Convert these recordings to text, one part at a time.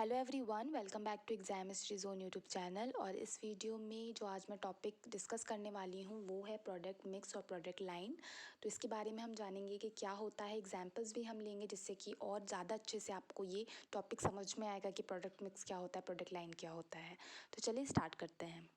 Hello everyone, welcome back to exam history zone YouTube channel. और इस video में जो आज मैं टॉपिक डिस्कस करने वाली हूँ वो है प्रोडक्ट मिक्स और प्रोडक्ट लाइन। तो इसके बारे में हम जानेंगे कि क्या होता है, एग्जांपल्स भी हम लेंगे जिससे कि और ज़्यादा अच्छे से आपको ये टॉपिक समझ में आएगा कि प्रोडक्ट मिक्स क्या होता है, प्रोडक्ट लाइन क्या होता है। तो चलिए स्टार्ट करते हैं।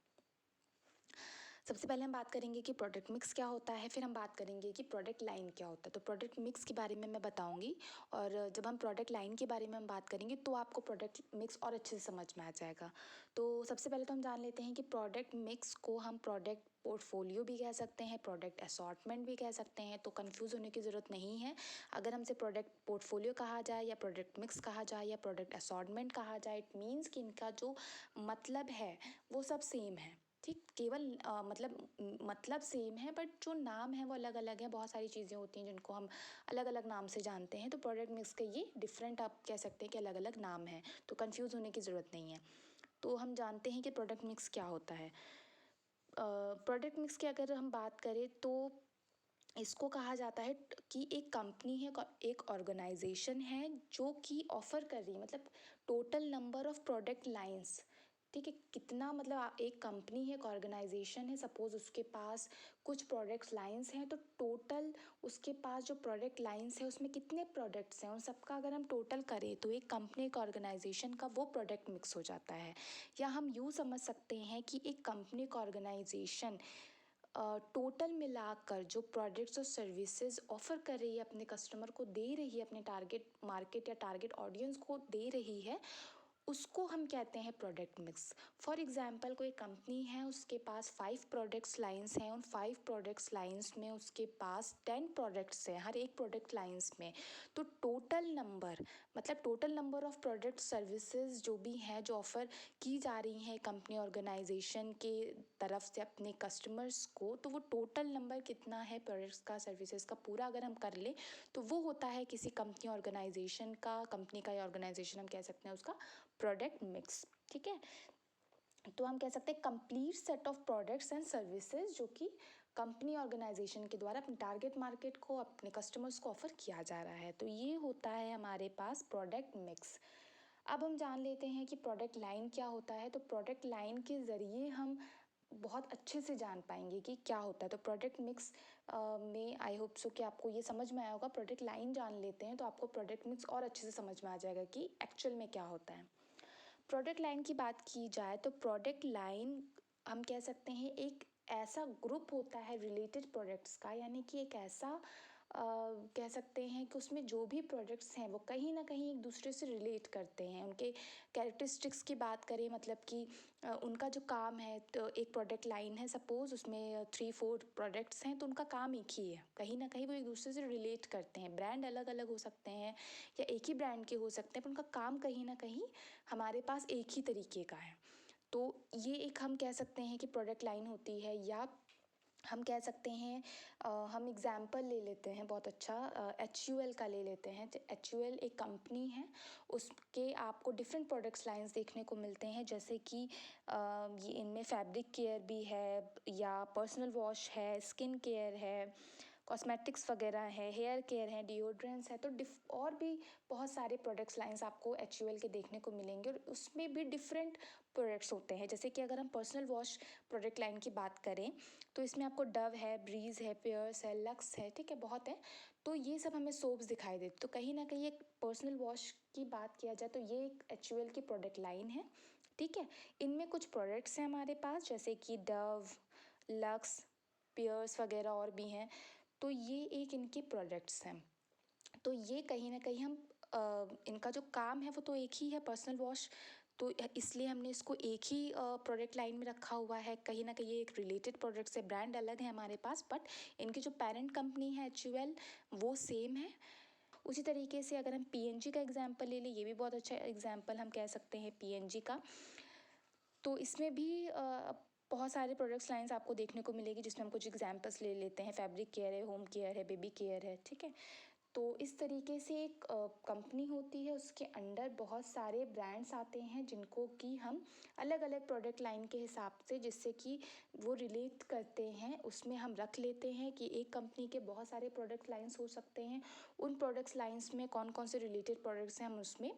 सबसे पहले हम बात करेंगे कि प्रोडक्ट मिक्स क्या होता है, फिर हम बात करेंगे कि प्रोडक्ट लाइन क्या होता है। तो प्रोडक्ट मिक्स के बारे में मैं बताऊंगी, और जब हम प्रोडक्ट लाइन के बारे में हम बात करेंगे तो आपको प्रोडक्ट मिक्स और अच्छे से समझ में आ जाएगा। तो सबसे पहले तो हम जान लेते हैं कि प्रोडक्ट मिक्स को हम प्रोडक्ट पोर्टफोलियो भी कह सकते हैं, प्रोडक्ट असॉर्टमेंट भी कह सकते हैं। तो कंफ्यूज होने की ज़रूरत नहीं है। अगर हमसे प्रोडक्ट पोर्टफोलियो कहा जाए या प्रोडक्ट मिक्स कहा जाए या प्रोडक्ट असॉर्टमेंट कहा जाए, इट मीन्स कि इनका जो मतलब है वो सब सेम है। ठीक, केवल मतलब सेम है, बट जो नाम है वो अलग अलग है। बहुत सारी चीज़ें होती हैं जिनको हम अलग अलग नाम से जानते हैं। तो प्रोडक्ट मिक्स के ये डिफरेंट आप कह सकते हैं कि अलग अलग नाम है, तो कंफ्यूज होने की ज़रूरत नहीं है। तो हम जानते हैं कि प्रोडक्ट मिक्स क्या होता है। प्रोडक्ट मिक्स की अगर हम बात करें तो इसको कहा जाता है कि एक कंपनी है, एक ऑर्गेनाइजेशन है जो कि ऑफ़र कर रही है, मतलब total number of product lines. ठीक है, कितना, मतलब एक कंपनी है, एक ऑर्गेनाइजेशन है, सपोज उसके पास कुछ प्रोडक्ट्स लाइंस हैं, तो टोटल उसके पास जो प्रोडक्ट लाइंस है उसमें कितने प्रोडक्ट्स हैं, उन सबका अगर हम टोटल करें तो एक कंपनी, एक ऑर्गेनाइजेशन का वो प्रोडक्ट मिक्स हो जाता है। या हम यूँ समझ सकते हैं कि एक कंपनी, एक ऑर्गेनाइजेशन टोटल मिलाकर जो प्रोडक्ट्स और सर्विसेज ऑफ़र कर रही है, अपने कस्टमर को दे रही है, अपने टारगेट मार्केट या टारगेट ऑडियंस को दे रही है, उसको हम कहते हैं प्रोडक्ट मिक्स। फॉर एग्जांपल, कोई कंपनी है, उसके पास 5 प्रोडक्ट्स लाइंस हैं, उन 5 प्रोडक्ट्स लाइंस में उसके पास 10 प्रोडक्ट्स हैं हर एक प्रोडक्ट लाइंस में। तो टोटल नंबर, मतलब total number of product services जो भी हैं, जो ऑफ़र की जा रही हैं कंपनी ऑर्गेनाइजेशन के तरफ से अपने कस्टमर्स को, तो वो टोटल नंबर कितना है प्रोडक्ट्स का, सर्विसेज का, पूरा अगर हम कर ले तो वो होता है किसी कंपनी ऑर्गेनाइजेशन का, कंपनी का या ऑर्गेनाइजेशन हम कह सकते हैं उसका प्रोडक्ट मिक्स। ठीक है, तो हम कह सकते हैं complete set of products and services जो कि कंपनी ऑर्गेनाइजेशन के द्वारा अपने टारगेट मार्केट को, अपने कस्टमर्स को ऑफर किया जा रहा है। तो ये होता है हमारे पास प्रोडक्ट मिक्स। अब हम जान लेते हैं कि प्रोडक्ट लाइन क्या होता है। तो प्रोडक्ट लाइन के ज़रिए हम बहुत अच्छे से जान पाएंगे कि क्या होता है। तो प्रोडक्ट मिक्स में आई होप सो कि आपको ये समझ में आया होगा। प्रोडक्ट लाइन जान लेते हैं तो आपको प्रोडक्ट मिक्स और अच्छे से समझ में आ जाएगा कि एक्चुअल में क्या होता है। प्रोडक्ट लाइन की बात की जाए तो प्रोडक्ट लाइन हम कह सकते हैं एक ऐसा ग्रुप होता है रिलेटेड प्रोडक्ट्स का, यानी कि एक ऐसा कह सकते हैं कि उसमें जो भी प्रोडक्ट्स हैं वो कहीं ना कहीं एक दूसरे से रिलेट करते हैं। उनके कैरेक्टरिस्टिक्स की बात करें, मतलब कि उनका जो काम है, तो एक प्रोडक्ट लाइन है, सपोज उसमें 3-4 प्रोडक्ट्स हैं, तो उनका काम एक ही है, कहीं ना कहीं वो एक दूसरे से रिलेट करते हैं। ब्रांड अलग अलग हो सकते हैं या एक ही ब्रांड के हो सकते हैं, पर उनका काम कहीं ना कहीं हमारे पास एक ही तरीके का है। तो ये एक हम कह सकते हैं कि प्रोडक्ट लाइन होती है। या हम कह सकते हैं, हम एग्जाम्पल ले लेते हैं बहुत अच्छा, HUL का ले लेते हैं। तो HUL एक कंपनी है, उसके आपको डिफरेंट प्रोडक्ट्स लाइंस देखने को मिलते हैं, जैसे कि ये इनमें फैब्रिक केयर भी है, या पर्सनल वॉश है, स्किन केयर है, कॉस्मेटिक्स वगैरह है, हेयर केयर है, डिओड्रेंट्स है। तो और भी बहुत सारे प्रोडक्ट्स लाइंस आपको HUL के देखने को मिलेंगे, और उसमें भी डिफरेंट प्रोडक्ट्स होते हैं। जैसे कि अगर हम पर्सनल वॉश प्रोडक्ट लाइन की बात करें तो इसमें आपको डव है, ब्रीज है, पियर्स है, लक्स है, ठीक है, बहुत है। तो ये सब हमें सोप्स दिखाई देते। तो कहीं ना कहीं एक पर्सनल वॉश की बात किया जाए तो ये एक HUL की प्रोडक्ट लाइन है। ठीक है, इनमें कुछ प्रोडक्ट्स हैं हमारे पास, जैसे कि डव, लक्स, पियर्स वगैरह और भी हैं। तो ये एक इनके प्रोडक्ट्स हैं। तो ये कहीं ना कहीं हम इनका जो काम है वो तो एक ही है, पर्सनल वॉश। तो इसलिए हमने इसको एक ही प्रोडक्ट लाइन में रखा हुआ है। कहीं ना कहीं ये एक रिलेटेड प्रोडक्ट्स है, ब्रांड अलग है हमारे पास, बट इनकी जो पेरेंट कंपनी है HUL वो सेम है। उसी तरीके से अगर हम PNG का एग्जांपल ले लें, ये भी बहुत अच्छा एग्जांपल हम कह सकते हैं PNG का। तो इसमें भी बहुत सारे प्रोडक्ट्स लाइंस आपको देखने को मिलेगी, जिसमें हम कुछ एग्जांपल्स ले लेते हैं। फैब्रिक केयर है, होम केयर है, बेबी केयर है, ठीक है। तो इस तरीके से एक कंपनी होती है, उसके अंडर बहुत सारे ब्रांड्स आते हैं जिनको कि हम अलग अलग प्रोडक्ट लाइन के हिसाब से, जिससे कि वो रिलेट करते हैं, उसमें हम रख लेते हैं कि एक कंपनी के बहुत सारे प्रोडक्ट लाइंस हो सकते हैं। उन प्रोडक्ट्स लाइंस में कौन कौन से रिलेटेड प्रोडक्ट्स हैं हम उसमें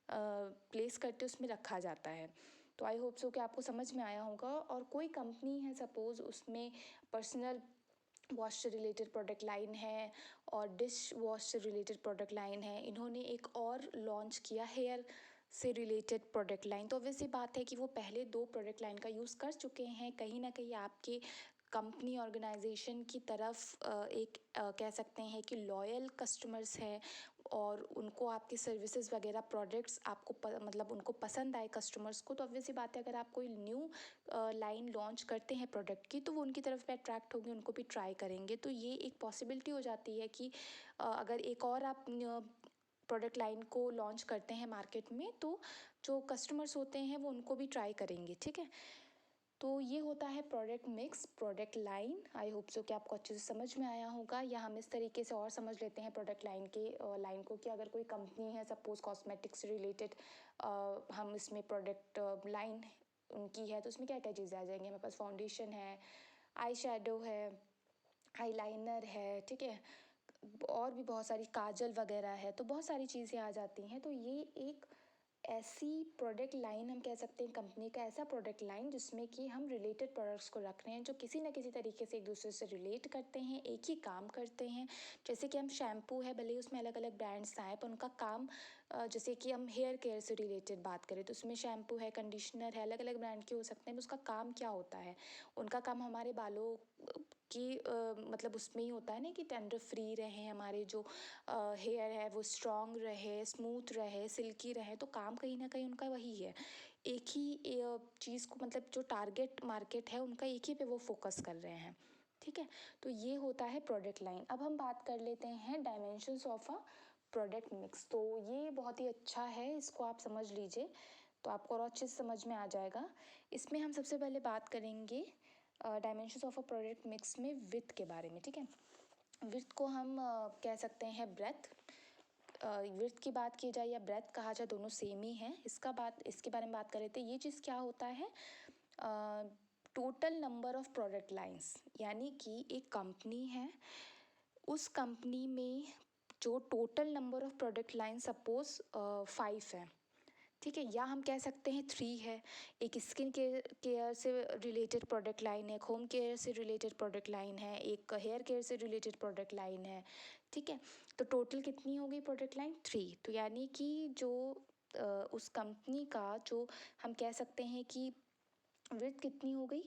प्लेस करते उसमें रखा जाता है। तो आई होप सो कि आपको समझ में आया होगा। और कोई कंपनी है सपोज़ उसमें पर्सनल वॉश से रिलेटेड प्रोडक्ट लाइन है और डिश वॉश से रिलेटेड प्रोडक्ट लाइन है, इन्होंने एक और लॉन्च किया हेयर से रिलेटेड प्रोडक्ट लाइन, तो ऑब्वियसली बात है कि वो पहले 2 प्रोडक्ट लाइन का यूज़ कर चुके हैं। कहीं ना कहीं आपके कंपनी ऑर्गेनाइजेशन की तरफ एक कह सकते हैं कि लॉयल कस्टमर्स है और उनको आपके सर्विसेज वगैरह प्रोडक्ट्स आपको मतलब उनको पसंद आए कस्टमर्स को, तो ऑब्वियसली बात है अगर आप कोई न्यू लाइन लॉन्च करते हैं प्रोडक्ट की तो वो उनकी तरफ पे अट्रैक्ट होंगे, उनको भी ट्राई करेंगे। तो ये एक पॉसिबिलिटी हो जाती है कि अगर एक और आप प्रोडक्ट लाइन को लॉन्च करते हैं मार्केट में तो जो कस्टमर्स होते हैं वो उनको भी ट्राई करेंगे, ठीक है। तो ये होता है product mix, product line. I hope so कि आपको अच्छे से समझ में आया होगा। या हम इस तरीके से और समझ लेते हैं प्रोडक्ट लाइन के लाइन को कि अगर कोई कंपनी है सपोज कॉस्मेटिक्स से रिलेटेड, हम इसमें प्रोडक्ट लाइन उनकी है तो उसमें क्या क्या चीज़ें आ जाएंगी। हमारे पास फाउंडेशन है, आई शेडो है, आईलाइनर है, ठीक है, और भी बहुत सारी काजल वगैरह है, तो बहुत सारी चीज़ें आ जाती हैं। तो ये एक ऐसी प्रोडक्ट लाइन हम कह सकते हैं, कंपनी का ऐसा प्रोडक्ट लाइन जिसमें कि हम रिलेटेड प्रोडक्ट्स को रख रहे हैं जो किसी न किसी तरीके से एक दूसरे से रिलेट करते हैं, एक ही काम करते हैं। जैसे कि हम शैम्पू है, भले ही उसमें अलग अलग ब्रांड्स आए पर उनका काम जैसे कि हम हेयर केयर से रिलेटेड बात करें तो उसमें शैम्पू है, कंडीशनर है, अलग अलग ब्रांड के हो सकते हैं, उसका काम क्या होता है, उनका काम हमारे बालों कि मतलब उसमें ही होता है ना कि टेंडर फ्री रहे, हमारे जो हेयर है वो स्ट्रॉन्ग रहे, स्मूथ रहे, सिल्की रहे। तो काम कहीं ना कहीं उनका वही है, एक ही चीज़ को मतलब जो टारगेट मार्केट है उनका एक ही पे वो फोकस कर रहे हैं, ठीक है। तो ये होता है प्रोडक्ट लाइन। अब हम बात कर लेते हैं dimensions of a product mix. तो ये बहुत ही अच्छा है, इसको आप समझ लीजिए तो आपको और अच्छे से समझ में आ जाएगा। इसमें हम सबसे पहले बात करेंगे dimensions of a product mix में विड्थ के बारे में, ठीक है। विड्थ को हम कह सकते हैं ब्रेथ, विड्थ की बात की जाए या ब्रेथ कहा जाए दोनों सेम ही है। इसके बारे में बात कर रहे थे। ये चीज़ क्या होता है, total number of product lines, यानी कि एक कंपनी है, उस कंपनी में जो total number of product line suppose 5 है, ठीक है, या हम कह सकते हैं 3 है। एक स्किन केयर से रिलेटेड प्रोडक्ट लाइन है, एक होम केयर से रिलेटेड प्रोडक्ट लाइन है, एक हेयर केयर से रिलेटेड प्रोडक्ट लाइन है, ठीक है। तो टोटल कितनी हो गई प्रोडक्ट लाइन 3। तो यानी कि जो उस कंपनी का जो हम कह सकते हैं कि विड्थ कितनी हो गई,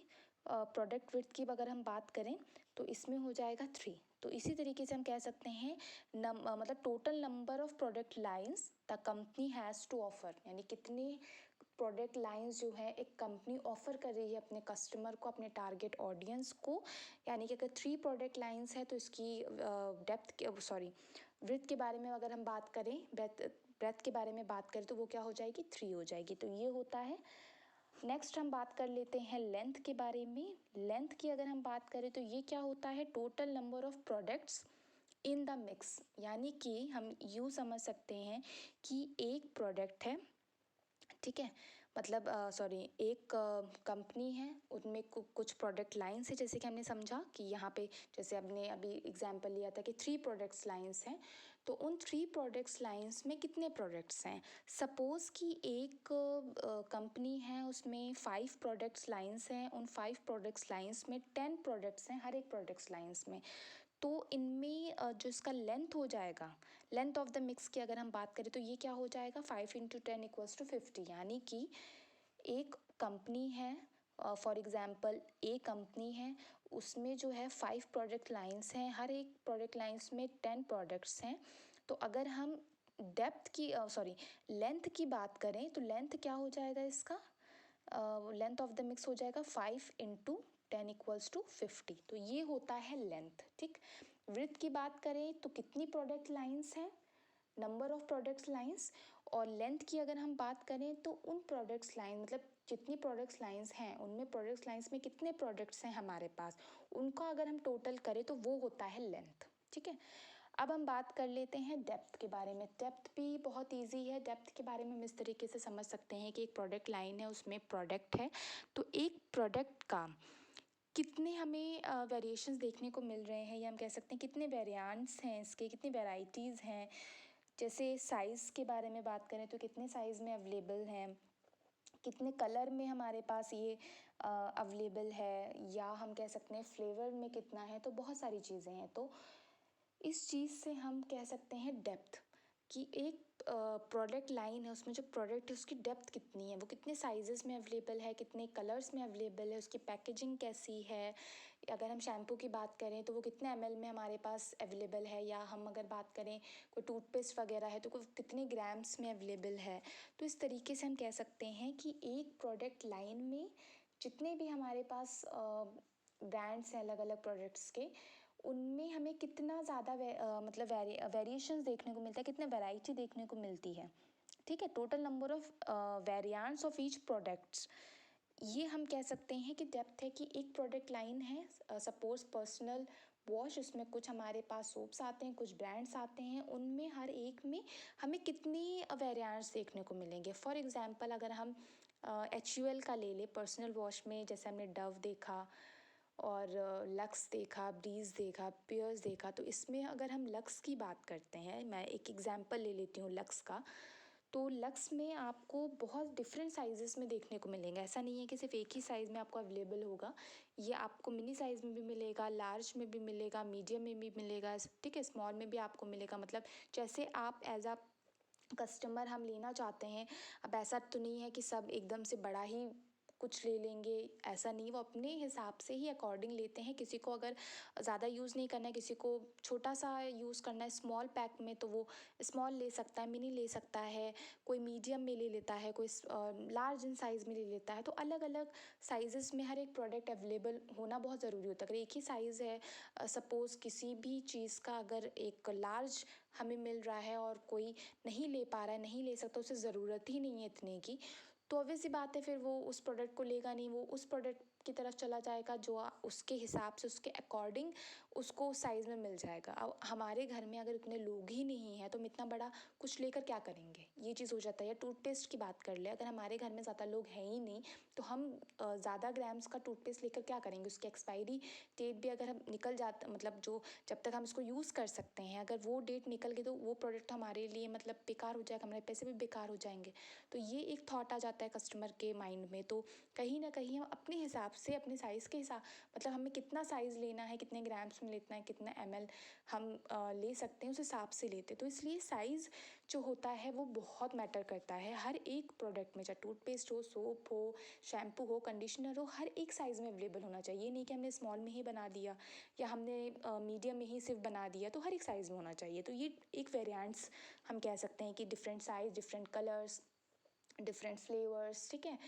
प्रोडक्ट विड्थ की अगर हम बात करें तो इसमें हो जाएगा 3। तो इसी तरीके से हम कह सकते हैं मतलब total number of product lines the company has to offer, यानी कितने प्रोडक्ट लाइंस जो है एक कंपनी ऑफर कर रही है अपने कस्टमर को, अपने टारगेट ऑडियंस को। यानी कि अगर 3 प्रोडक्ट लाइंस है तो इसकी डेप्थ के सॉरी विड्थ के बारे में अगर हम बात करें, ब्रेथ के बारे में बात करें तो वो क्या हो जाएगी 3 हो जाएगी। तो ये होता है। नेक्स्ट हम बात कर लेते हैं लेंथ के बारे में। लेंथ की अगर हम बात करें तो ये क्या होता है, total number of products in the mix, यानी कि हम यूँ समझ सकते हैं कि एक प्रोडक्ट है, ठीक है, मतलब सॉरी एक कंपनी है, उनमें कुछ प्रोडक्ट लाइंस है, जैसे कि हमने समझा कि यहाँ पे जैसे हमने अभी एग्जांपल लिया था कि 3 प्रोडक्ट्स लाइंस हैं। तो उन 3 प्रोडक्ट्स लाइंस में कितने प्रोडक्ट्स हैं, सपोज़ कि एक कंपनी है उसमें 5 प्रोडक्ट्स लाइंस हैं, उन 5 प्रोडक्ट्स लाइंस में 10 प्रोडक्ट्स हैं हर एक प्रोडक्ट्स लाइंस में। तो इनमें जो इसका लेंथ हो जाएगा, लेंथ ऑफ द मिक्स की अगर हम बात करें तो ये क्या हो जाएगा 5 × 10 = 50। यानी कि एक कंपनी है, फॉर एग्जांपल ए कंपनी है, उसमें जो है 5 प्रोडक्ट लाइंस हैं, हर एक प्रोडक्ट लाइंस में 10 प्रोडक्ट्स हैं। तो अगर हम डेप्थ की सॉरी लेंथ की बात करें तो लेंथ क्या हो जाएगा इसका, लेंथ ऑफ द मिक्स हो जाएगा 5 × 10 = 50। तो ये होता है लेंथ, ठीक। विड्थ की बात करें तो कितनी प्रोडक्ट लाइंस हैं, नंबर ऑफ प्रोडक्ट्स लाइंस। और लेंथ की अगर हम बात करें तो उन प्रोडक्ट्स लाइन मतलब जितनी प्रोडक्ट्स लाइंस हैं उनमें प्रोडक्ट्स लाइंस में कितने प्रोडक्ट्स हैं हमारे पास, उनका अगर हम टोटल करें तो वो होता है लेंथ, ठीक है। अब हम बात कर लेते हैं डेप्थ के बारे में। डेप्थ भी बहुत इजी है। डेप्थ के बारे में हम इस तरीके से समझ सकते हैं कि एक प्रोडक्ट लाइन है, उसमें प्रोडक्ट है, तो एक प्रोडक्ट का कितने हमें वेरिएशंस देखने को मिल रहे हैं, या हम कह सकते हैं कितने वेरिएंट्स हैं इसके, कितनी वेराइटीज़ हैं, जैसे साइज़ के बारे में बात करें तो कितने साइज़ में अवेलेबल हैं, कितने कलर में हमारे पास ये अवेलेबल है, या हम कह सकते हैं फ्लेवर में कितना है, तो बहुत सारी चीज़ें हैं। तो इस चीज़ से हम कह सकते हैं डेप्थ, कि एक प्रोडक्ट लाइन है, उसमें जो प्रोडक्ट है उसकी डेप्थ कितनी है, वो कितने साइजेस में अवेलेबल है, कितने कलर्स में अवेलेबल है, उसकी पैकेजिंग कैसी है। अगर हम शैम्पू की बात करें तो वो कितने ml में हमारे पास अवेलेबल है, या हम अगर बात करें कोई टूथपेस्ट वगैरह है तो कोई कितने ग्राम्स में अवेलेबल है। तो इस तरीके से हम कह सकते हैं कि एक प्रोडक्ट लाइन में जितने भी हमारे पास ब्रांड्स हैं अलग अलग प्रोडक्ट्स के, उनमें हमें कितना ज़्यादा मतलब वेरिएशंस देखने को मिलता है, कितने वैरायटी देखने को मिलती है। ठीक है, total number of variants of each products, ये हम कह सकते हैं कि डेप्थ है। कि एक प्रोडक्ट लाइन है, सपोज पर्सनल वॉश, उसमें कुछ हमारे पास सोप्स आते हैं, कुछ ब्रांड्स आते हैं, उनमें हर एक में हमें कितनी वेरिएंट्स देखने को मिलेंगे। फॉर एग्जांपल अगर हम HUL का ले लें, पर्सनल वॉश में जैसे हमने डव देखा और लक्स देखा, ब्रीज़ देखा, पियर्स देखा, तो इसमें अगर हम लक्स की बात करते हैं, मैं एक एग्जांपल ले लेती हूँ लक्स का। तो लक्स में आपको बहुत डिफरेंट साइजेस में देखने को मिलेंगे, ऐसा नहीं है कि सिर्फ एक ही साइज़ में आपको अवेलेबल होगा। ये आपको मिनी साइज़ में भी मिलेगा, लार्ज में भी मिलेगा, मीडियम में भी मिलेगा, ठीक है, स्मॉल में भी आपको मिलेगा। मतलब जैसे आप एज अ कस्टमर हम लेना चाहते हैं, अब ऐसा तो नहीं है कि सब एकदम से बड़ा ही कुछ ले लेंगे, ऐसा नहीं, वो अपने हिसाब से ही अकॉर्डिंग लेते हैं। किसी को अगर ज़्यादा यूज़ नहीं करना है, किसी को छोटा सा यूज़ करना है स्मॉल पैक में, तो वो स्मॉल ले सकता है, मिनी ले सकता है, कोई मीडियम में ले लेता है, कोई लार्ज इन साइज़ में ले लेता है। तो अलग अलग साइज़ेस में हर एक प्रोडक्ट अवेलेबल होना बहुत ज़रूरी होता है। अगर एक ही साइज़ है, सपोज़ किसी भी चीज़ का अगर एक लार्ज हमें मिल रहा है और कोई नहीं ले पा रहा है, नहीं ले सकता, उसे ज़रूरत ही नहीं है इतने की, तो ऑब्वियस सी बात है फिर वो उस प्रोडक्ट को लेगा नहीं, वो उस प्रोडक्ट की तरफ चला जाएगा जो उसके हिसाब से, उसके अकॉर्डिंग उसको उस साइज़ में मिल जाएगा। अब हमारे घर में अगर इतने लोग ही नहीं हैं तो हम इतना बड़ा कुछ लेकर क्या करेंगे, ये चीज़ हो जाता है। या टूथपेस्ट की बात कर ले, अगर हमारे घर में ज़्यादा लोग हैं ही नहीं तो हम ज़्यादा ग्राम्स का टूथपेस्ट लेकर क्या करेंगे। उसकी एक्सपायरी डेट भी अगर हम निकल जाता, मतलब जो जब तक हम इसको यूज़ कर सकते हैं, अगर वो डेट निकल गई तो वो प्रोडक्ट हमारे लिए मतलब बेकार हो जाएगा, हमारे पैसे भी बेकार हो जाएंगे। तो ये एक थॉट आ जाता है कस्टमर के माइंड में। तो कहीं ना कहीं हम अपने हिसाब से, अपने साइज़ के हिसाब, मतलब हमें कितना साइज़ लेना है, कितने ग्राम्स में लेना है, कितना ml हम ले सकते हैं, उस हिसाब से लेते। तो इसलिए साइज़ जो होता है वो बहुत मैटर करता है हर एक प्रोडक्ट में, चाहे टूथपेस्ट हो, सोप हो, शैम्पू हो, कंडीशनर हो, हर एक साइज़ में अवेलेबल होना चाहिए। नहीं कि हमने स्मॉल में ही बना दिया या हमने मीडियम में ही सिर्फ बना दिया, तो हर एक साइज़ में होना चाहिए। तो ये एक वेरिएंट्स हम कह सकते हैं कि different size, different colours, different flavours, ठीक है।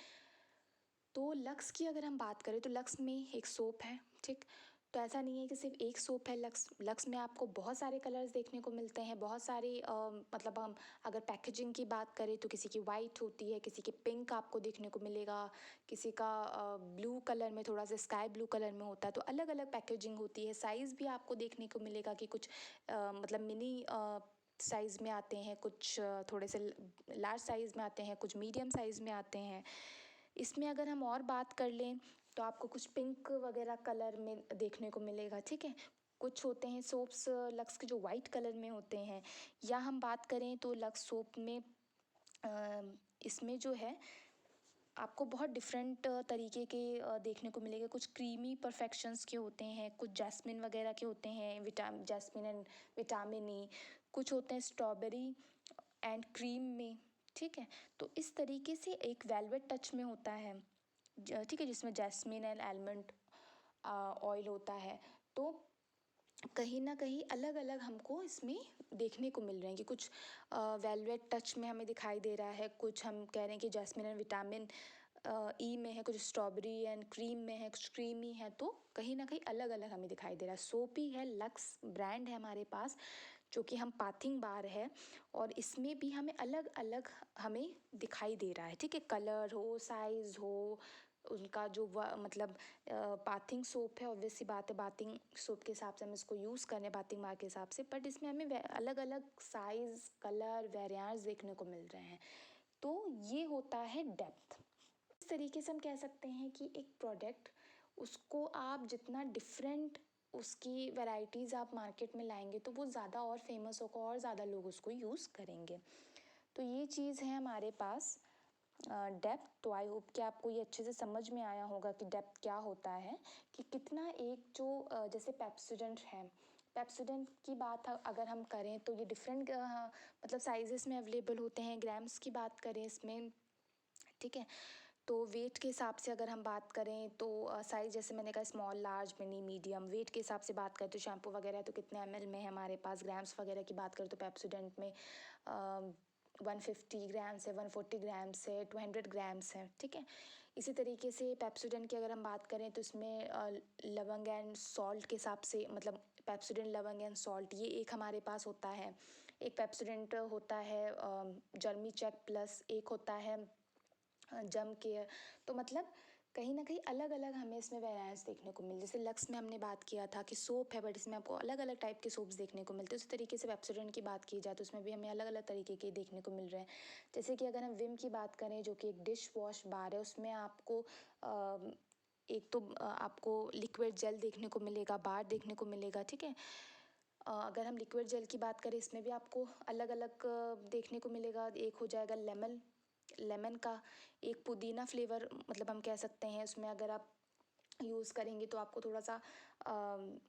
तो लक्स की अगर हम बात करें तो लक्स में एक सोप है, ठीक। तो ऐसा नहीं है कि सिर्फ एक सोप है लक्स, लक्स में आपको बहुत सारे कलर्स देखने को मिलते हैं, बहुत सारे मतलब हम अगर पैकेजिंग की बात करें तो किसी की वाइट होती है, किसी के पिंक आपको देखने को मिलेगा, किसी का ब्लू कलर में, थोड़ा सा स्काई ब्लू कलर में होता है। तो अलग अलग पैकेजिंग होती है। साइज़ भी आपको देखने को मिलेगा कि कुछ मतलब मिनी साइज़ में आते हैं, कुछ थोड़े से लार्ज साइज़ में आते हैं, कुछ मीडियम साइज़ में आते हैं। इसमें अगर हम और बात कर लें तो आपको कुछ पिंक वगैरह कलर में देखने को मिलेगा, ठीक है। कुछ होते हैं सोप्स लक्स के जो वाइट कलर में होते हैं। या हम बात करें तो लक्स सोप में इसमें जो है आपको बहुत डिफरेंट तरीके के देखने को मिलेगा। कुछ क्रीमी परफेक्शंस के होते हैं, कुछ जैस्मिन वगैरह के होते हैं, जैस्मिन एंड विटामिन ई, कुछ होते हैं स्ट्रॉबेरी एंड क्रीम में, ठीक है। तो इस तरीके से एक वेलवेट टच में होता है, ठीक है, जिसमें जैस्मिन एंड आलमंड ऑयल होता है। तो कहीं ना कहीं अलग अलग हमको इसमें देखने को मिल रहे हैं कि कुछ वेलवेट टच में हमें दिखाई दे रहा है, कुछ हम कह रहे हैं कि जैस्मिन एंड विटामिन ई में है, कुछ स्ट्रॉबेरी एंड क्रीम में है, कुछ क्रीमी है। तो कहीं ना कहीं अलग अलग हमें दिखाई दे रहा है। सोपी है, लक्स ब्रांड है हमारे पास, जो कि हम पाथिंग बार है, और इसमें भी हमें अलग अलग हमें दिखाई दे रहा है, ठीक है। कलर हो, साइज़ हो, उनका जो मतलब बाथिंग सोप है, ऑब्वियस सी बात है बाथिंग सोप के हिसाब से हम इसको यूज़ करें बाथिंग बार के हिसाब से, बट इसमें हमें अलग अलग साइज़, कलर, वेरिएंट्स देखने को मिल रहे हैं। तो ये होता है डेप्थ। इस तरीके से हम कह सकते हैं कि एक प्रोडक्ट, उसको आप जितना डिफरेंट उसकी वैरायटीज़ आप मार्केट में लाएंगे तो वो ज़्यादा और फेमस होगा और ज़्यादा लोग उसको यूज़ करेंगे। तो ये चीज़ है हमारे पास डेप्थ। तो आई होप कि आपको ये अच्छे से समझ में आया होगा कि डेप्थ क्या होता है, कि कितना एक जो जैसे पेप्सोडेंट है, पेप्सोडेंट की बात अगर हम करें तो ये डिफरेंट मतलब साइजेस में अवेलेबल होते हैं। ग्राम्स की बात करें इसमें, ठीक है, तो वेट के हिसाब से अगर हम बात करें तो साइज़ जैसे मैंने कहा small, large, mini, medium, weight के हिसाब से बात करें तो शैम्पू वगैरह तो कितने ml में है हमारे पास। ग्राम्स वगैरह की बात करें तो पेप्सोडेंट में 150 ग्राम्स है, 140 ग्राम्स है, 200 ग्राम्स है, ठीक है। इसी तरीके से पेप्सोडेंट की अगर हम बात करें तो इसमें लवंग एंड सॉल्ट के हिसाब से, मतलब पेप्सोडेंट, लवंग एंड सॉल्ट, ये एक हमारे पास होता है। एक पेप्सोडेंट होता है जर्मी चेक प्लस, एक होता है जम केयर। तो मतलब कहीं ना कहीं अलग अलग हमें इसमें वेरिएंस देखने को मिले। जैसे लक्स में हमने बात किया था कि सोप है, बट इसमें आपको अलग अलग टाइप के सोप्स देखने को मिलते हैं। उसी तरीके से पेप्सोडेंट की बात की जाए तो उसमें भी हमें अलग अलग तरीके के देखने को मिल रहे हैं। जैसे कि अगर हम विम की बात करें जो कि एक डिश वॉश बार है, उसमें आपको एक तो आपको लिक्विड जेल देखने को मिलेगा, बार देखने को मिलेगा, ठीक है। अगर हम लिक्विड जेल की बात करें इसमें भी आपको अलग अलग देखने को मिलेगा। एक हो जाएगा लेमन, लेमन का, एक पुदीना फ्लेवर, मतलब हम कह सकते हैं उसमें अगर आप यूज़ करेंगे तो आपको थोड़ा सा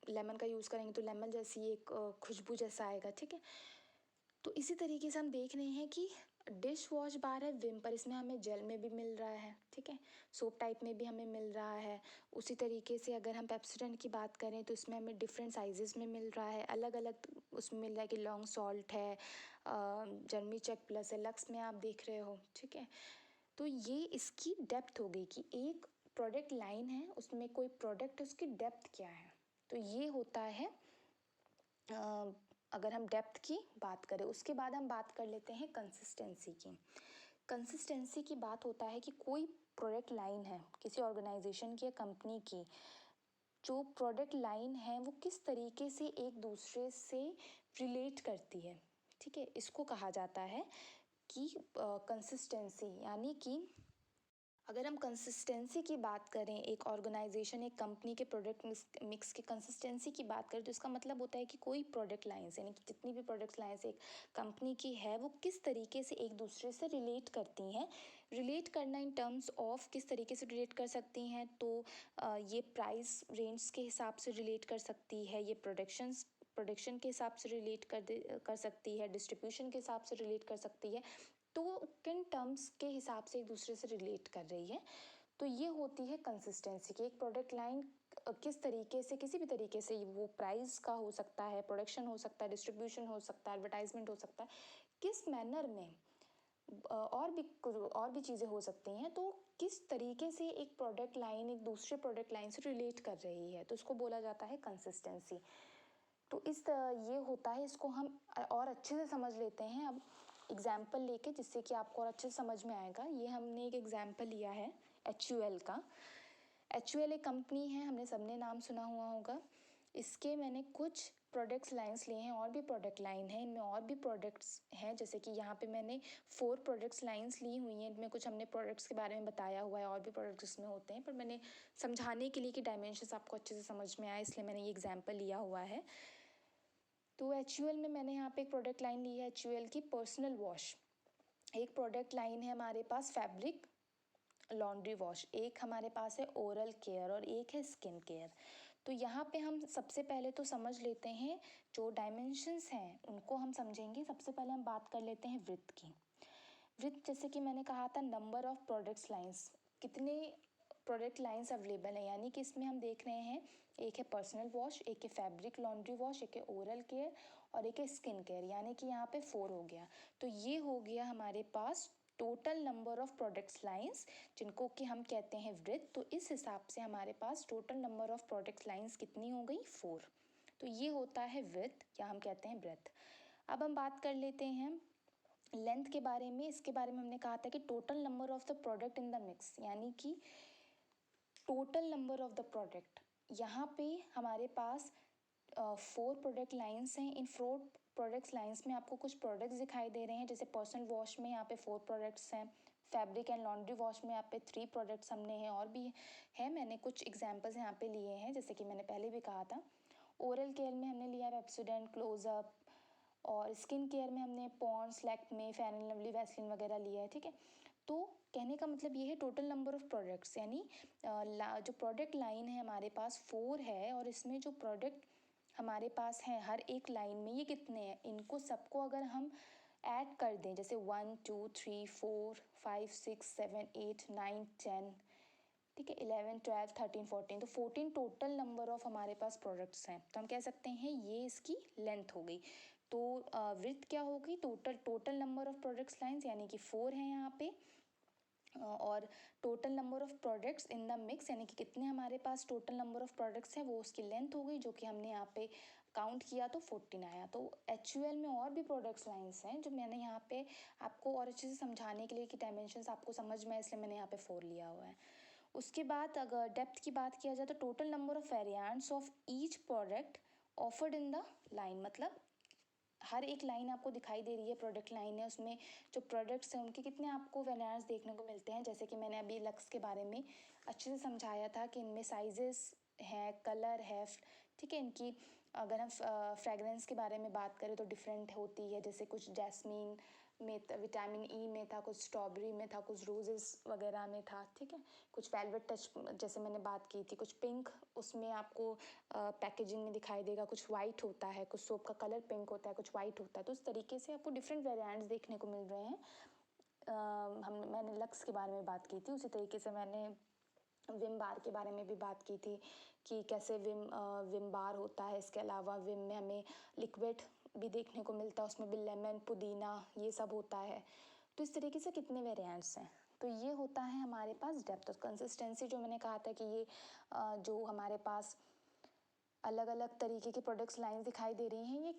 लेमन का यूज़ करेंगे तो लेमन जैसी एक खुशबू जैसा आएगा, ठीक है। तो इसी तरीके से हम देख रहे हैं कि डिश वॉश बार है विम पर, इसमें हमें जेल में भी मिल रहा है, ठीक है, सोप टाइप में भी हमें मिल रहा है। उसी तरीके से अगर हम पेप्सोडेंट की बात करें तो इसमें हमें डिफरेंट साइजेस में मिल रहा है, अलग अलग उसमें मिल रहा है कि लॉन्ग सॉल्ट है, जर्मी चेक प्लस है, लक्स में आप देख रहे हो, ठीक है। तो ये इसकी डेप्थ हो गई कि एक प्रोडक्ट लाइन है, उसमें कोई प्रोडक्ट, उसकी डेप्थ क्या है। तो ये होता है अगर हम डेप्थ की बात करें। उसके बाद हम बात कर लेते हैं कंसिस्टेंसी की। कंसिस्टेंसी की बात होता है कि कोई प्रोडक्ट लाइन है किसी ऑर्गेनाइजेशन की या कंपनी की, जो प्रोडक्ट लाइन है वो किस तरीके से एक दूसरे से रिलेट करती है, ठीक है। इसको कहा जाता है कि कंसिस्टेंसी। यानी कि अगर हम कंसिस्टेंसी की बात करें, एक ऑर्गेनाइजेशन, एक कंपनी के प्रोडक्ट मिक्स की कंसिस्टेंसी की बात करें तो इसका मतलब होता है कि कोई प्रोडक्ट लाइन्स, यानी कि जितनी भी प्रोडक्ट लाइन्स एक कंपनी की है वो किस तरीके से एक दूसरे से रिलेट करती हैं। रिलेट करना इन टर्म्स ऑफ किस तरीके से रिलेट कर सकती हैं, तो ये प्राइस रेंज के हिसाब से रिलेट कर सकती है, ये प्रोडक्शन के हिसाब से रिलेट कर सकती है, डिस्ट्रीब्यूशन के हिसाब से रिलेट कर सकती है। तो किन टर्म्स के हिसाब से एक दूसरे से रिलेट कर रही है। तो ये होती है कंसिस्टेंसी की एक प्रोडक्ट लाइन किस तरीके से, किसी भी तरीके से, वो प्राइस का हो सकता है, प्रोडक्शन हो सकता है, डिस्ट्रीब्यूशन हो सकता है, एडवर्टाइजमेंट हो सकता है, किस मैनर में, और भी चीज़ें हो सकती हैं। तो किस तरीके से एक प्रोडक्ट लाइन एक दूसरे प्रोडक्ट लाइन से रिलेट कर रही है, तो उसको बोला जाता है कंसिस्टेंसी। तो ये होता है, इसको हम और अच्छे से समझ लेते हैं अब एग्जाम्पल लेके, जिससे कि आपको और अच्छे से समझ में आएगा। ये हमने एक एग्जाम्पल लिया है HUL का। HUL एक कंपनी है, हमने सबने नाम सुना हुआ होगा। इसके मैंने कुछ प्रोडक्ट्स लाइंस लिए हैं, और भी प्रोडक्ट लाइन है, इनमें और भी प्रोडक्ट्स हैं। जैसे कि यहाँ पे मैंने 4 प्रोडक्ट्स लाइंस ली हुई हैं, इनमें कुछ हमने प्रोडक्ट्स के बारे में बताया हुआ है, और भी प्रोडक्ट्स इसमें होते हैं, पर मैंने समझाने के लिए कि डायमेंशंस आपको अच्छे से समझ में आए, इसलिए मैंने ये एग्जाम्पल लिया हुआ है। तो HUL में मैंने यहाँ पे एक प्रोडक्ट लाइन ली है HUL की पर्सनल वॉश। एक प्रोडक्ट लाइन है हमारे पास फैब्रिक लॉन्ड्री वॉश, एक हमारे पास है ओरल केयर, और एक है स्किन केयर। तो यहाँ पे हम सबसे पहले तो समझ लेते हैं जो डायमेंशंस हैं उनको हम समझेंगे। सबसे पहले हम बात कर लेते हैं विड्थ की। विड्थ जैसे कि मैंने कहा था, नंबर ऑफ प्रोडक्ट्स लाइंस, कितने प्रोडक्ट लाइंस अवेलेबल हैं, यानी कि इसमें हम देख रहे हैं एक है पर्सनल वॉश, एक है फैब्रिक लॉन्ड्री वॉश, एक है ओरल केयर, और एक है स्किन केयर, यानी कि यहाँ पे 4 हो गया। तो ये हो गया हमारे पास total number of products lines, जिनको कि हम कहते हैं विड्थ। तो इस हिसाब से हमारे पास total number of products lines कितनी हो गई, 4। तो ये होता है विड्थ, या हम कहते हैं ब्रेथ। अब हम बात कर लेते हैं लेंथ के बारे में। इसके बारे में हमने कहा था कि total number of the product in the mix, यानी कि total number of the product. यहाँ पे हमारे पास 4 प्रोडक्ट लाइंस हैं। इन 4 प्रोडक्ट्स लाइंस में आपको कुछ प्रोडक्ट्स दिखाई दे रहे हैं। जैसे पर्सनल वॉश में यहाँ पे 4 प्रोडक्ट्स हैं, फैब्रिक एंड लॉन्ड्री वॉश में यहाँ पे 3 प्रोडक्ट्स हमने हैं, और भी है, मैंने कुछ एग्जांपल्स यहाँ पे लिए हैं जैसे कि मैंने पहले भी कहा था। ओरल केयर में हमने लिया है पेप्सोडेंट, क्लोजअप, और स्किन केयर में हमने Pond's, Lakme, Fair and Lovely, Vaseline वगैरह लिया है, ठीक है। तो कहने का मतलब ये है टोटल नंबर ऑफ़ प्रोडक्ट्स, यानी जो प्रोडक्ट लाइन है हमारे पास 4 है, और इसमें जो प्रोडक्ट हमारे पास हैं हर एक लाइन में ये कितने हैं, इनको सबको अगर हम ऐड कर दें, जैसे 1 2 3 4 5 6 7 8 9 10, ठीक है, 11 12 13 14, तो 14 टोटल नंबर ऑफ हमारे पास प्रोडक्ट्स हैं। तो हम कह सकते हैं ये इसकी लेंथ हो गई। तो विड्थ क्या होगी, total number of products lines, यानी कि 4 हैं यहाँ पे, और total number of products in the mix, यानी कि कितने हमारे पास टोटल नंबर ऑफ़ प्रोडक्ट्स हैं वो उसकी लेंथ हो गई, जो कि हमने यहाँ पे काउंट किया तो 14 आया। तो HUL में और भी प्रोडक्ट्स लाइन्स हैं जो मैंने यहाँ पे आपको और अच्छे से समझाने के लिए कि डायमेंशंस आपको समझ में, इसलिए मैंने यहाँ पे 4 लिया हुआ है। उसके बाद अगर डेप्थ की बात किया जाए तो total number of variants of each product offered in the line, मतलब हर एक लाइन आपको दिखाई दे रही है, प्रोडक्ट लाइन है, उसमें जो प्रोडक्ट्स हैं उनके कितने आपको वेरिएंट्स देखने को मिलते हैं। जैसे कि मैंने अभी लक्स के बारे में अच्छे से समझाया था कि इनमें साइजेस हैं, कलर है, ठीक है। इनकी अगर हम फ्रेगरेंस के बारे में बात करें तो डिफरेंट होती है, जैसे कुछ जैस्मीन में विटामिन ई में था, कुछ स्ट्रॉबेरी में था, कुछ रोजेस वगैरह में था, ठीक है। कुछ वेलवेट टच जैसे मैंने बात की थी, कुछ पिंक उसमें आपको पैकेजिंग में दिखाई देगा, कुछ वाइट होता है, कुछ सोप का कलर पिंक होता है, कुछ वाइट होता है। तो इस तरीके से आपको डिफरेंट वेरिएंट्स देखने को मिल रहे हैं। मैंने लक्स के बारे में बात की थी, उसी तरीके से मैंने विम बार के बारे में भी बात की थी कि कैसे विम बार होता है। इसके अलावा विम में हमें लिक्विड भी देखने को मिलता है, उसमें भी लेमन, पुदीना, ये सब होता है। तो इस तरीके से कितने वेरिएंट्स हैं, तो ये होता है हमारे पास डेप्थ और कंसिस्टेंसी। जो मैंने कहा था कि ये जो हमारे पास अलग अलग तरीके के प्रोडक्ट्स लाइन्स दिखाई दे रही हैं, ये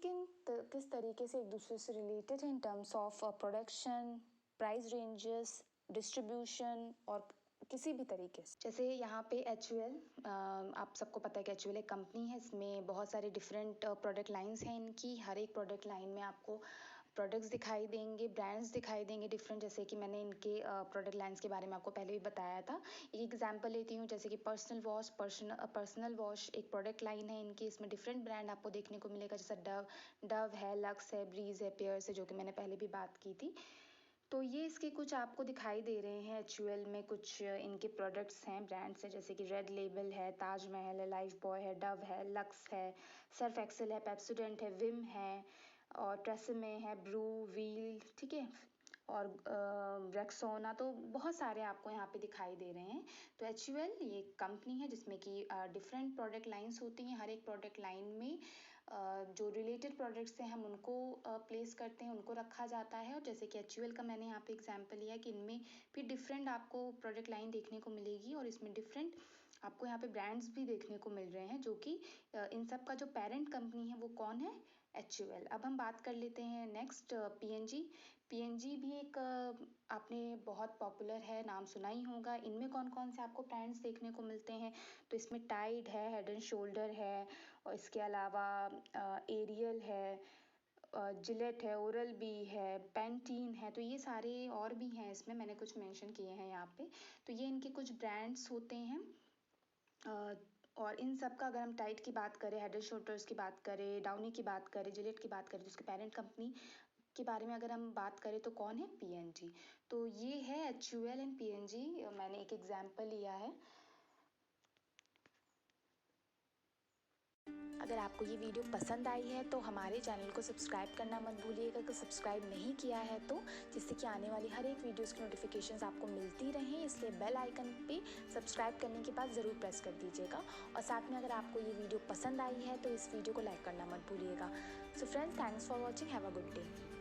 किस तरीके से एक दूसरे से रिलेटेड हैं in terms of production, price ranges, distribution, और किसी भी तरीके से। जैसे यहाँ पे HUL, आप सबको पता है कि HUL एक कंपनी है, इसमें बहुत सारे डिफरेंट प्रोडक्ट लाइन्स हैं इनकी। हर एक प्रोडक्ट लाइन में आपको प्रोडक्ट्स दिखाई देंगे, ब्रांड्स दिखाई देंगे डिफरेंट, जैसे कि मैंने इनके प्रोडक्ट लाइन्स के बारे में आपको पहले भी बताया था। एक एग्जांपल लेती हूँ, जैसे कि पर्सनल वॉश एक प्रोडक्ट लाइन है इनकी, इसमें डिफरेंट ब्रांड आपको देखने को मिलेगा, जैसे डव है, लक्स है, ब्रीज है, पियर्स है, जो कि मैंने पहले भी बात की थी। तो ये इसके कुछ आपको दिखाई दे रहे हैं। HUL में कुछ इनके प्रोडक्ट्स हैं, ब्रांड्स हैं, जैसे कि रेड लेबल है, ताजमहल है, लाइफ बॉय है, डव है, लक्स है, सर्फ एक्सेल है, पेप्सोडेंट है, विम है, और ट्रेसेमे है, ब्रू, व्हील, ठीक है, और रेक्सोना। तो बहुत सारे आपको यहाँ पे दिखाई दे रहे हैं। तो HUL ये कंपनी है जिसमें कि डिफरेंट प्रोडक्ट लाइंस होती हैं। हर एक प्रोडक्ट लाइन में जो रिलेटेड प्रोडक्ट्स हैं हम उनको प्लेस करते हैं, उनको रखा जाता है। और जैसे कि HUL का मैंने यहाँ पे एग्जांपल लिया कि इनमें भी डिफरेंट आपको प्रोडक्ट लाइन देखने को मिलेगी, और इसमें डिफरेंट आपको यहाँ पे ब्रांड्स भी देखने को मिल रहे हैं, जो कि इन सब का जो पेरेंट कंपनी है वो कौन है, HUL। अब हम बात कर लेते हैं नेक्स्ट PNG भी एक आपने बहुत पॉपुलर है, नाम सुना ही होगा। इनमें कौन कौन से आपको ब्रांड्स देखने को मिलते हैं, तो इसमें टाइड है, हेड एंड शोल्डर है, और इसके अलावा एरियल है, जिलेट है, ओरल बी है, पैंटीन है। तो ये सारे और भी हैं, इसमें मैंने कुछ मेंशन किए हैं यहाँ पे। तो ये इनके कुछ ब्रांड्स होते हैं। और इन सब का अगर हम टाइड की बात करें, हेड एंड शोल्डर्स की बात करें, डाउनी की बात करें, जिलेट की बात करें, तो उसके पेरेंट कंपनी के बारे में अगर हम बात करें तो कौन है, PNG। तो ये है HUL एंड PNG, मैंने एक एग्जांपल लिया है। अगर आपको ये वीडियो पसंद आई है तो हमारे चैनल को सब्सक्राइब करना मत भूलिएगा। अगर सब्सक्राइब नहीं किया है तो, जिससे कि आने वाली हर एक वीडियोस की नोटिफिकेशंस आपको मिलती रहें, इसलिए बेल आइकन पे सब्सक्राइब करने के बाद ज़रूर प्रेस कर दीजिएगा। और साथ में अगर आपको ये वीडियो पसंद आई है तो इस वीडियो को लाइक करना मत भूलिएगा। So friends, thanks for watching, have a good day.